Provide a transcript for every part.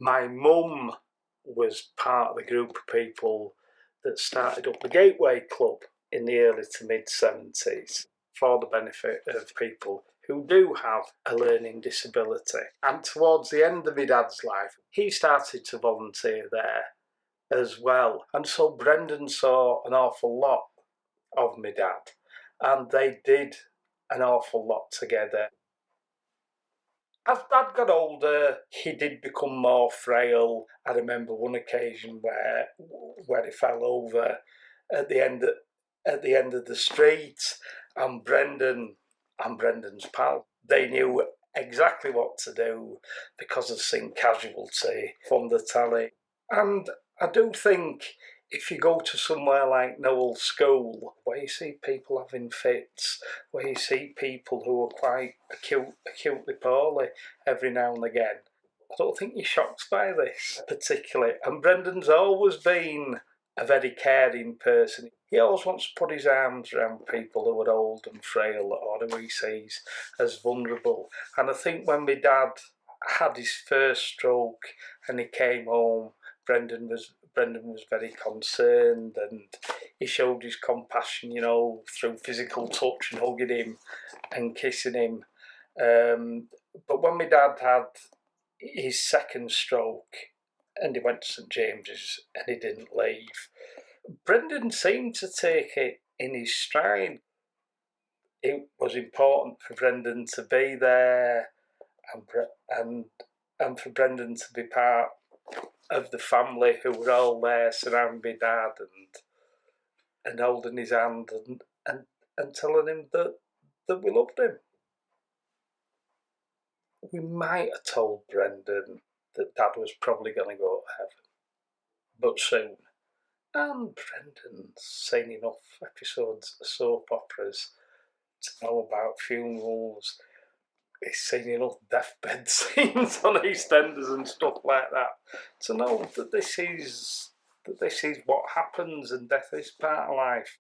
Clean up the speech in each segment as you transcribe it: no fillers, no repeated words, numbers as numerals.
My mum was part of the group of people that started up the Gateway Club in the early to mid-70s for the benefit of people who do have a learning disability. And towards the end of my dad's life, he started to volunteer there as well. And so Brendan saw an awful lot of my dad, and they did an awful lot together. As Dad got older, he did become more frail. I remember one occasion where he fell over at the end of the street, and Brendan's pal, they knew exactly what to do because of seeing Casualty from the telly. And I do think if you go to somewhere like Noel School, where you see people having fits, where you see people who are quite acutely poorly every now and again, I don't think you're shocked by this particularly. And Brendan's always been a very caring person. He always wants to put his arms around people who are old and frail or who he sees as vulnerable. And I think when my dad had his first stroke and he came home, Brendan was very concerned, and he showed his compassion, through physical touch and hugging him and kissing him. But when my dad had his second stroke and he went to St James's and he didn't leave, Brendan seemed to take it in his stride. It was important for Brendan to be there and for Brendan to be part of the family who were all there surrounding my dad and holding his hand and telling him that we loved him. We might have told Brendan that Dad was probably going to go to heaven, but soon. And Brendan's seen enough episodes of soap operas to know about funerals. He's seen enough deathbed scenes on EastEnders and stuff like that to know that this is what happens, and death is part of life.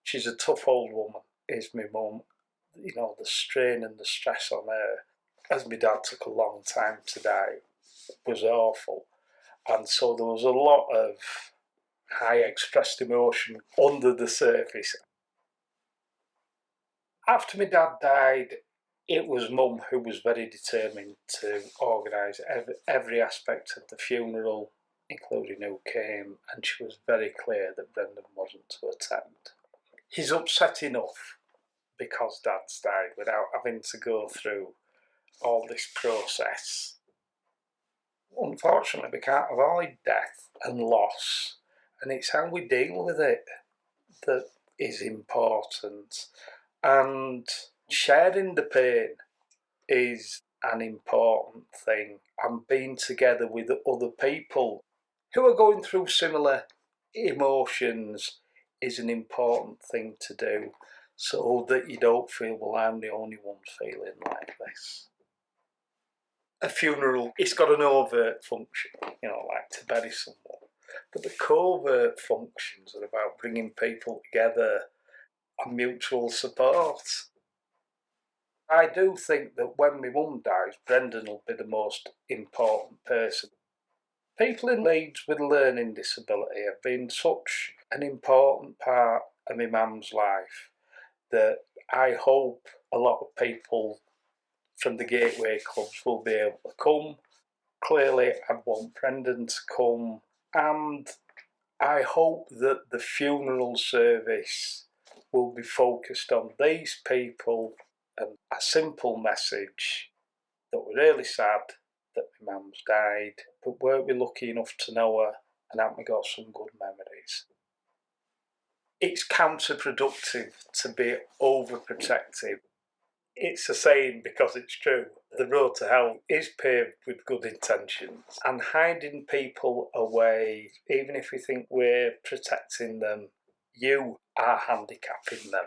She's a tough old woman, is my mum. The strain and the stress on her, as my dad took a long time to die, was awful. And so there was a lot of high expressed emotion under the surface. After my dad died, it was Mum who was very determined to organise every aspect of the funeral, including who came, and she was very clear that Brendan wasn't to attend. He's upset enough because Dad's died without having to go through all this process. Unfortunately, we can't avoid death and loss, and it's how we deal with it that is important. And sharing the pain is an important thing, and being together with other people who are going through similar emotions is an important thing to do, so that you don't feel, well, I'm the only one feeling like this. A funeral, it's got an overt function, like to bury someone, but the covert functions are about bringing people together and mutual support. I do think that when my mum dies, Brendan will be the most important person. People in Leeds with a learning disability have been such an important part of my mum's life that I hope a lot of people from the Gateway clubs will be able to come. Clearly, I want Brendan to come, and I hope that the funeral service will be focused on these people and a simple message that we're really sad that my mum's died, but weren't we lucky enough to know her, and haven't we got some good memories? It's counterproductive to be overprotective. It's a saying because it's true. The road to hell is paved with good intentions, and hiding people away, even if we think we're protecting them, you are handicapping them.